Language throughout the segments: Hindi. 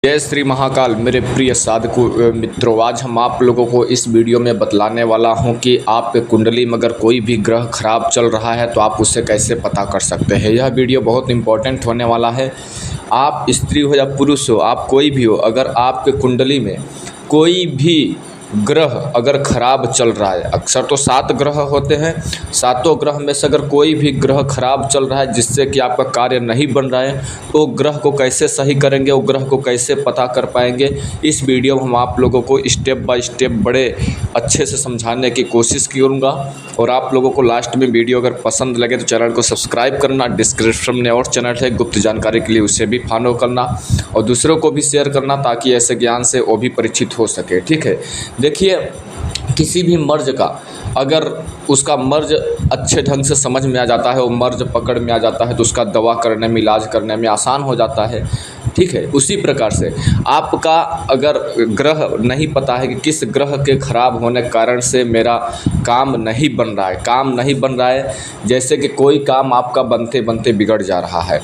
जय श्री महाकाल। मेरे प्रिय साधु मित्रों, आज हम आप लोगों को इस वीडियो में बतलाने वाला हूं कि आपके कुंडली में अगर कोई भी ग्रह खराब चल रहा है तो आप उससे कैसे पता कर सकते हैं। यह वीडियो बहुत इंपॉर्टेंट होने वाला है। आप स्त्री हो या पुरुष हो, आप कोई भी हो, अगर आपके कुंडली में कोई भी ग्रह अगर खराब चल रहा है, अक्सर तो 7 ग्रह होते हैं, 7 ग्रह में से अगर कोई भी ग्रह खराब चल रहा है जिससे कि आपका कार्य नहीं बन रहा है, तो ग्रह को कैसे सही करेंगे, वो ग्रह को कैसे पता कर पाएंगे, इस वीडियो में हम आप लोगों को स्टेप बाय स्टेप बड़े अच्छे से समझाने की कोशिश करूँगा। और आप लोगों को लास्ट में वीडियो अगर पसंद लगे तो चैनल को सब्सक्राइब करना, डिस्क्रिप्शन में और चैनल है गुप्त जानकारी के लिए, उसे भी फॉलो करना और दूसरों को भी शेयर करना ताकि ऐसे ज्ञान से वो भी परिचित हो सके। ठीक है, देखिए, किसी भी मर्ज का अगर उसका मर्ज अच्छे ढंग से समझ में आ जाता है, वो मर्ज पकड़ में आ जाता है, तो उसका दवा करने में, इलाज करने में आसान हो जाता है। ठीक है, उसी प्रकार से आपका अगर ग्रह नहीं पता है कि किस ग्रह के खराब होने के कारण से मेरा काम नहीं बन रहा है, जैसे कि कोई काम आपका बनते बनते बिगड़ जा रहा है,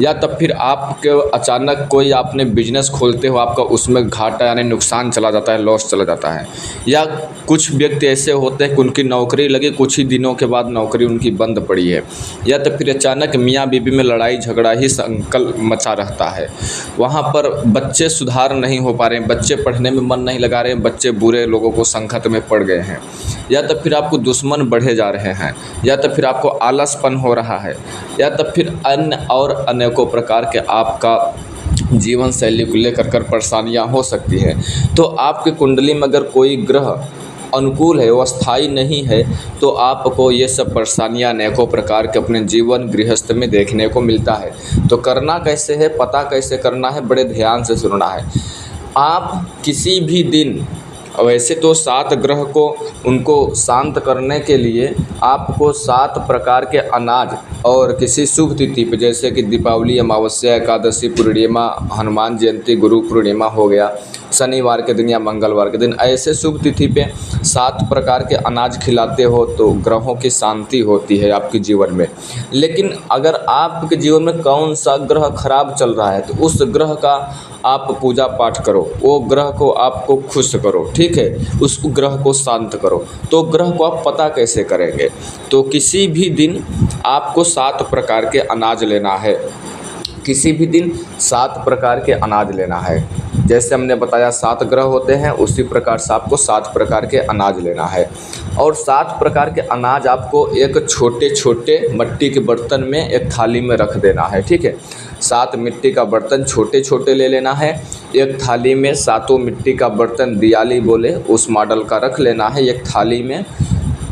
या तब फिर आपके अचानक कोई आपने बिजनेस खोलते हो, आपका उसमें घाटा यानी नुकसान चला जाता है, लॉस चला जाता है, या कुछ व्यक्ति ऐसे होते हैं कि उनकी नौकरी लगी, कुछ ही दिनों के बाद नौकरी उनकी बंद पड़ी है, या तो फिर अचानक मियाँ बीवी में लड़ाई झगड़ा ही संकल मचा रहता है, वहाँ पर बच्चे सुधार नहीं हो पा रहे हैं, बच्चे पढ़ने में मन नहीं लगा रहे हैं, बच्चे बुरे लोगों को संकट में पड़ गए हैं, या तो फिर आपको दुश्मन बढ़े जा रहे हैं, या तो फिर आपको आलसपन हो रहा है, या तो फिर अन्य और अनेकों प्रकार के आपका जीवन शैली को लेकर परेशानियां हो सकती हैं। तो आपके कुंडली में अगर कोई ग्रह अनुकूल है, वो स्थायी नहीं है, तो आपको ये सब परेशानियां अनेकों प्रकार के अपने जीवन गृहस्थ में देखने को मिलता है। तो करना कैसे है, पता कैसे करना है, बड़े ध्यान से सुनना है। आप किसी भी दिन, वैसे तो 7 ग्रह को उनको शांत करने के लिए आपको 7 प्रकार के अनाज और किसी शुभ तिथि पे, जैसे कि दीपावली, अमावस्या, एकादशी, पूर्णिमा, हनुमान जयंती, गुरु पूर्णिमा हो गया, शनिवार के दिन या मंगलवार के दिन, ऐसे शुभ तिथि पे 7 प्रकार के अनाज खिलाते हो तो ग्रहों की शांति होती है आपके जीवन में। लेकिन अगर आपके जीवन में कौन सा ग्रह खराब चल रहा है तो उस ग्रह का आप पूजा पाठ करो, वो ग्रह को आपको खुश करो। ठीक है, उस ग्रह को शांत करो। तो ग्रह को आप पता कैसे करेंगे, तो किसी भी दिन आपको 7 प्रकार के अनाज लेना है, किसी भी दिन 7 प्रकार के अनाज लेना है। जैसे हमने बताया 7 ग्रह होते हैं, उसी प्रकार से आपको 7 प्रकार के अनाज लेना है। और 7 प्रकार के अनाज आपको एक छोटे छोटे मिट्टी के बर्तन में एक थाली में रख देना है। ठीक है, 7 मिट्टी का बर्तन छोटे छोटे ले लेना है, एक थाली में 7 मिट्टी का बर्तन दियाली बोले उस मॉडल का रख लेना है एक थाली में,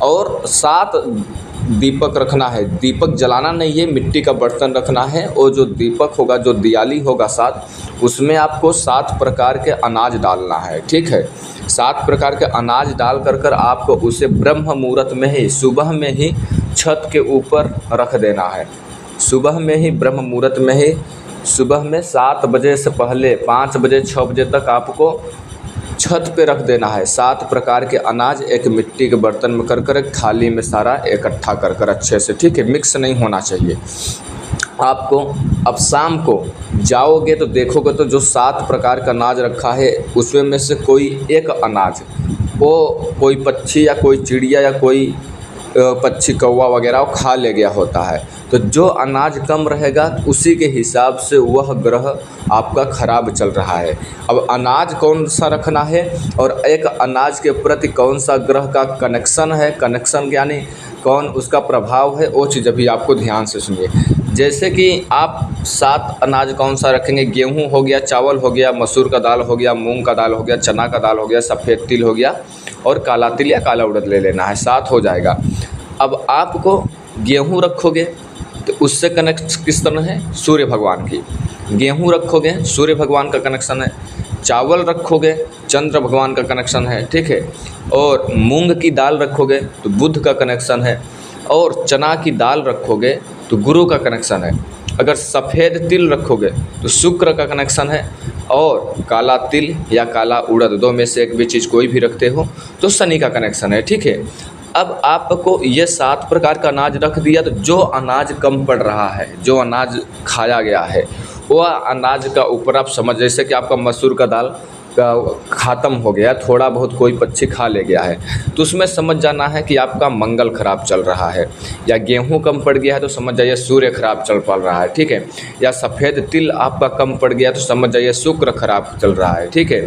और 7 दीपक रखना है। दीपक जलाना नहीं है, मिट्टी का बर्तन रखना है, और जो दीपक होगा, जो दियाली होगा 7, उसमें आपको 7 प्रकार के अनाज डालना है। ठीक है, 7 प्रकार के अनाज डाल कर आपको उसे ब्रह्म मुहूर्त में ही, सुबह में ही छत के ऊपर रख देना है। सुबह में ही, ब्रह्म मुहूर्त में ही, सुबह में 7 बजे से पहले 5 बजे 6 बजे तक आपको छत पे रख देना है। 7 प्रकार के अनाज एक मिट्टी के बर्तन में कर एक थाली में सारा इकट्ठा कर अच्छे से। ठीक है, मिक्स नहीं होना चाहिए। आपको अब शाम को जाओगे तो देखोगे तो जो 7 प्रकार का अनाज रखा है उसमें में से कोई एक अनाज, वो कोई पक्षी या कोई चिड़िया या कोई पक्षी, कौवा वगैरह वो खा ले गया होता है। तो जो अनाज कम रहेगा उसी के हिसाब से वह ग्रह आपका खराब चल रहा है। अब अनाज कौन सा रखना है और एक अनाज के प्रति कौन सा ग्रह का कनेक्शन है, कनेक्शन यानी कौन उसका प्रभाव है, वो चीज़ अभी आपको ध्यान से सुनिए। जैसे कि आप 7 अनाज कौन सा रखेंगे, गेहूँ हो गया, चावल हो गया, मसूर का दाल हो गया, मूंग का दाल हो गया, चना का दाल हो गया, सफ़ेद तिल हो गया, और काला तिल या काला उड़द ले लेना है, 7 हो जाएगा। अब आपको गेहूँ रखोगे तो उससे कनेक्ट किस तरह है, सूर्य भगवान की। गेहूँ रखोगे, सूर्य भगवान का कनेक्शन है। चावल रखोगे, चंद्र भगवान का कनेक्शन है। ठीक है, और मूंग की दाल रखोगे तो बुध का कनेक्शन है, और चना की दाल रखोगे तो गुरु का कनेक्शन है। अगर सफ़ेद तिल रखोगे तो शुक्र का कनेक्शन है, और काला तिल या काला उड़द, 2 में से एक भी चीज़ कोई भी रखते हो तो शनि का कनेक्शन है। ठीक है, अब आपको ये 7 प्रकार का अनाज रख दिया, तो जो अनाज कम पड़ रहा है, जो अनाज खाया गया है, वह अनाज का ऊपर आप समझ, जैसे कि आपका मसूर का दाल ख़त्म हो गया, थोड़ा बहुत कोई पक्षी खा ले गया है, तो उसमें समझ जाना है कि आपका मंगल खराब चल रहा है। या गेहूं कम पड़ गया है तो समझ जाइए सूर्य खराब चल पड़ रहा है, ठीक है। या सफ़ेद तिल आपका कम पड़ गया तो समझ जाइए शुक्र खराब चल रहा है, ठीक है।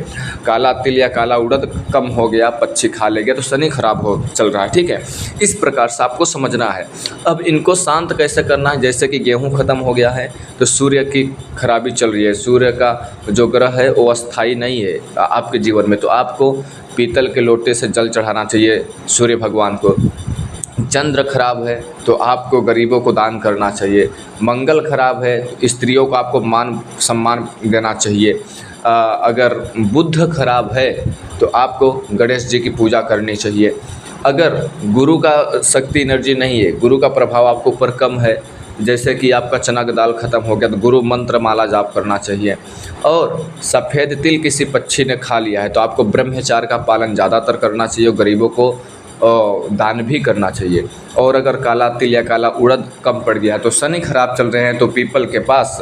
काला तिल या काला उड़द कम हो गया, पक्षी खा ले गया तो शनि खराब हो चल रहा है, ठीक है। इस प्रकार से आपको समझना है। अब इनको शांत कैसे करना है, जैसे कि गेहूँ ख़त्म हो गया है तो सूर्य की खराबी चल रही है, सूर्य का जो ग्रह है वो अस्थाई नहीं है आपके जीवन में, तो आपको पीतल के लोटे से जल चढ़ाना चाहिए सूर्य भगवान को। चंद्र खराब है तो आपको गरीबों को दान करना चाहिए। मंगल खराब है तो स्त्रियों को आपको मान सम्मान देना चाहिए। अगर बुध खराब है तो आपको गणेश जी की पूजा करनी चाहिए। अगर गुरु का शक्ति एनर्जी नहीं है, गुरु का प्रभाव आपके ऊपर कम है, जैसे कि आपका चना की दाल ख़त्म हो गया तो गुरु मंत्र माला जाप करना चाहिए। और सफ़ेद तिल किसी पक्षी ने खा लिया है तो आपको ब्रह्मचार्य का पालन ज़्यादातर करना चाहिए और गरीबों को दान भी करना चाहिए। और अगर काला तिल या काला उड़द कम पड़ गया है तो शनि खराब चल रहे हैं तो पीपल के पास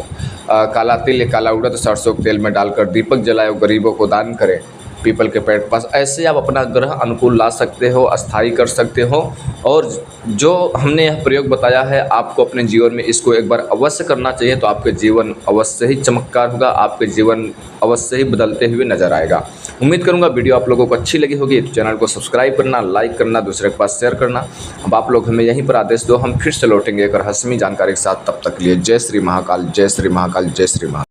काला तिल या काला उड़द सरसों के तेल में डालकर दीपक जलाए और गरीबों को दान करें पीपल के पेड़ के पास। ऐसे आप अपना ग्रह अनुकूल ला सकते हो, अस्थायी कर सकते हो। और जो हमने यह प्रयोग बताया है आपको अपने जीवन में इसको एक बार अवश्य करना चाहिए, तो आपके जीवन अवश्य ही चमत्कार होगा, आपके जीवन अवश्य ही बदलते हुए नजर आएगा। उम्मीद करूंगा वीडियो आप लोगों को अच्छी लगी होगी, तो चैनल को सब्सक्राइब करना, लाइक करना, दूसरे के पास शेयर करना। अब आप लोग हमें यहीं पर आदेश दो, हम फिर से लौटेंगे एक रहस्यमयी जानकारी के साथ। तब तक के लिए जय श्री महाकाल, जय श्री महाकाल, जय श्री महाकाल।